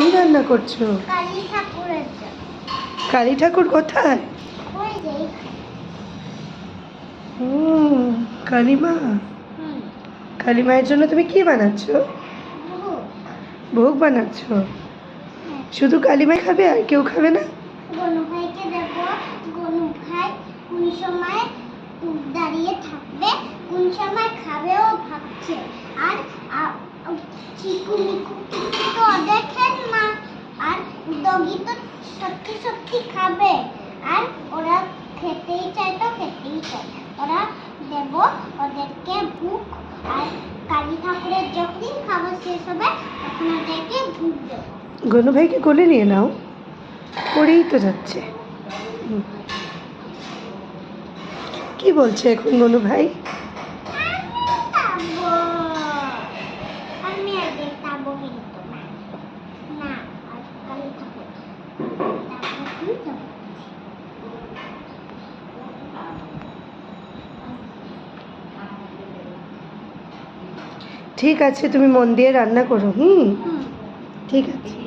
কি রান্না করছো? কালী ঠাকুরের জন্য। কালী ঠাকুর কোথায়? ওই যে ও, কালী মা। কালী মায়ের জন্য তুমি কি বানাচ্ছ? ভোগ। ভোগ বানাচ্ছ? হ্যাঁ। শুধু কালী মাই খাবে, আর কেউ খাবে না? গনু ভাইকে দেব। গনু ভাই কোন সময় দাঁড়িয়ে থাকবে, কোন সময় খাবেও ভাবছে। আর চিকু মিকু তো দেখেন না, আর ডগি তো সত্যি সত্যি খাবে। আর ওরা খেতেই চায় তো খেতেই চায়, ওরা দেব ওদেরকে ভোগ। আর কালী ঠাকুরের যখন খাবার শেষ হবে তখন ওদেরকে ভোগ দেবো। গনু ভাইকে কোলে নিয়ে নাও, পড়েই তো যাচ্ছে। কি বলছে এখন গনু ভাই? আমি আগে খাবো কিন্তু না, না আর কালী ঠাকুর তারপর যাবো। ঠিক আছে, তুমি মন দিয়ে রান্না করো। ঠিক আছে।